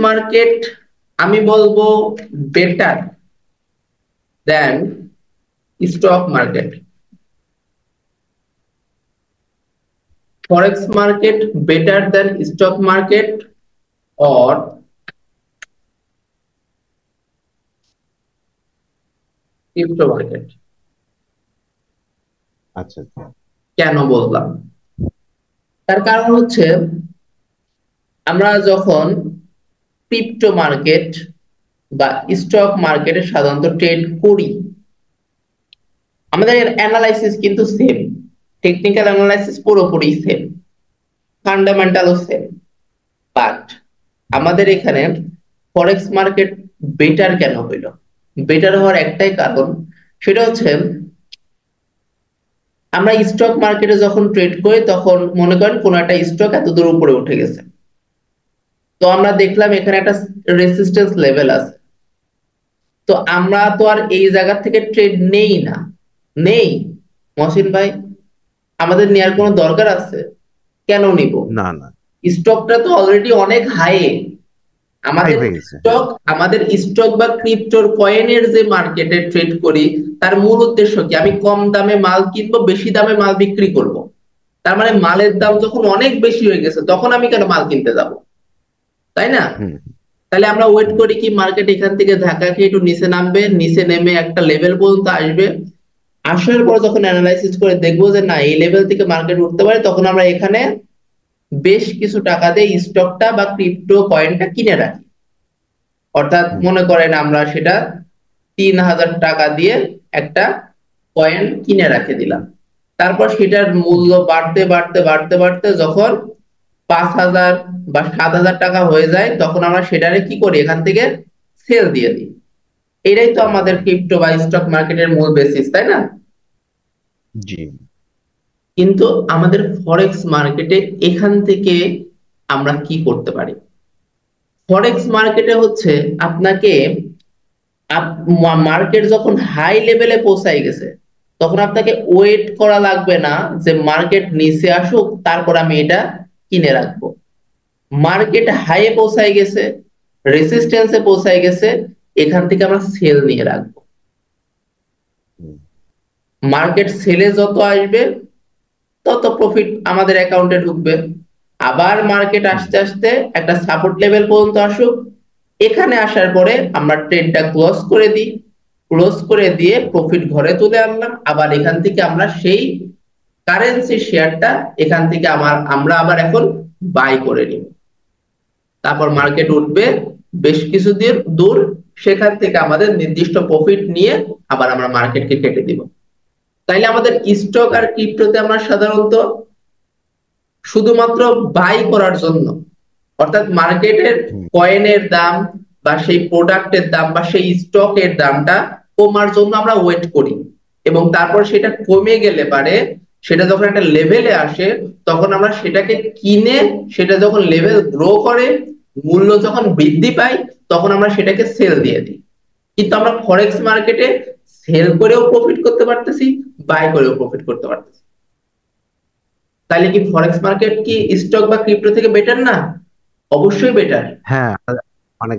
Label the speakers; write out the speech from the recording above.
Speaker 1: Market আমি বলবো better then stock market. Forex market better then stock market or crypto market.
Speaker 2: আচ্ছা আচ্ছা।
Speaker 1: কেন বললাম? তার কারণ হচ্ছে আমরা যখন ক্রিপ্টো মার্কেট বা স্টক মার্কেটে সাধারণত ট্রেড করি, আমাদের অ্যানালাইসিস কিন্তু সেম, টেকনিক্যাল অ্যানালাইসিস পুরোপুরি সেম, ফান্ডামেন্টালও সেম। বাট আমাদের এখানে ফরেক্স মার্কেট বেটার কেন হইল? বেটার হওয়ার একটাই কারণ, সেটা হচ্ছে আমরা স্টক মার্কেটে যখন ট্রেড করি তখন মনে করেন কোন একটা স্টক এত দূর উপরে উঠে গেছে, তো আমরা দেখলাম এখানে একটা রেসিস্টেন্স লেভেল আছে, তো আমরা তো আর এই জায়গা থেকে ট্রেড নেই না, নেই মহসিন ভাই, আমাদের নেওয়ার কোনো দরকার আছে? কেন নিব?
Speaker 2: না না,
Speaker 1: স্টকটা তো অলরেডি অনেক হাই।
Speaker 2: হাই
Speaker 1: আমাদের
Speaker 2: হয়ে গেছে, হ্যাঁ।
Speaker 1: স্টক আমাদের স্টক বা ক্রিপ্টোর কয়েনের যে মার্কেটে ট্রেড করি, তার মূল উদ্দেশ্য কি? আমি কম দামে মাল কিনবো, বেশি দামে মাল বিক্রি করব। তার মানে মালের দাম যখন অনেক বেশি হয়ে গেছে তখন আমি কেন মাল কিনতে যাব? তাই না?
Speaker 2: হুম
Speaker 1: তাহলে আমরা ওয়েট
Speaker 2: হুম।
Speaker 1: করি কি মার্কেট এখান থেকে ধাক্কা খেয়ে একটু নিচে নামবে, নিচে নেমে একটা লেভেল পর্যন্ত আসবে, আসার পর যখন অ্যানালাইসিস করে দেখবো যে না এই লেভেল থেকে মার্কেট উঠতে পারে, তখন আমরা এখানে বেশ কিছু টাকা দিয়ে স্টকটা বা ক্রিপ্টো কয়েনটা কিনে রাখি। অর্থাৎ
Speaker 2: হুম
Speaker 1: মনে করেন আমরা সেটা 3,000 টাকা দিয়ে একটা কয়েন কিনে রেখে দিলাম, তারপর সেটার
Speaker 2: হুম
Speaker 1: মূল্য বাড়তে বাড়তে বাড়তে বাড়তে যখন 5,000 বা 7,000 টাকা হয়ে যায়, তখন আমরা সেটারে কি করি? এখান থেকে সেল দিয়ে দিই। এটাই তো আমাদের ক্রিপ্টো বা স্টক মার্কেটের মূল বেসিস, তাই না?
Speaker 2: জি।
Speaker 1: কিন্তু আমাদের ফরেক্স মার্কেটে এখান থেকে আমরা কি করতে পারি? ফরেক্স মার্কেটে হচ্ছে আপনাকে মার্কেট যখন হাই লেভেলে পৌঁছায় গেছে, তখন আপনাকে ওয়েট করা লাগবে না যে মার্কেট নিচে আসুক তারপর আমি এটা কিনে রাখবো। মার্কেট হাইয়ে পৌঁছায় গেছে, রেসিস্টেন্সে পৌঁছায় গেছে, এখান থেকে আমরা সেল নিয়ে রাখবো।
Speaker 2: হুম
Speaker 1: মার্কেট সেলে যত আসবে তত প্রফিট আমাদের অ্যাকাউন্টে ঢুকবে। আবার মার্কেট
Speaker 2: হুম
Speaker 1: আস্তে আস্তে একটা সাপোর্ট লেভেল পর্যন্ত আসুক, এখানে আসার পরে আমরা ট্রেডটা ক্লোজ করে দিই, ক্লোজ করে দিয়ে প্রফিট ঘরে তুলে আনলাম, আবার এখান থেকে আমরা সেই কারেন্সি শেয়ারটা এখান থেকে আমরা আবার এখন বাই করে নিব। তারপর
Speaker 2: হুম
Speaker 1: মার্কেট উঠবে বেশ কিছু দূর, সেখান থেকে আমাদের নির্দিষ্ট প্রফিট নিয়ে আবার আমরা মার্কেটকে কেটে দিব। তাইলে আমাদের স্টক
Speaker 2: হুম
Speaker 1: আর ক্রিপ্টোতে আমরা সাধারণত শুধুমাত্র বাই করার জন্য, অর্থাৎ মার্কেটের
Speaker 2: হুম
Speaker 1: কয়েনের দাম বা সেই প্রোডাক্টের দাম বা সেই স্টকের দামটা কমার জন্য আমরা ওয়েট করি, এবং তারপর সেটা কমে গেলে পারে, সেটা যখন একটা লেভেলে আসে তখন আমরা সেটাকে কিনে, সেটা যখন লেভেল গ্রো করে, মূল্য যখন বৃদ্ধি পায়, তখন আমরা সেটাকে সেল দিয়ে দিই। কিন্তু আমরা ফরেক্স মার্কেটে সেল করেও প্রফিট করতে পারতেছি, বাই করেও প্রফিট করতে পারতেছি। তাহলে কি ফরেক্স মার্কেট কি
Speaker 2: হুম।
Speaker 1: স্টক বা ক্রিপ্টো থেকে বেটার না? অবশ্যই বেটার।
Speaker 2: হ্যাঁ, অনেক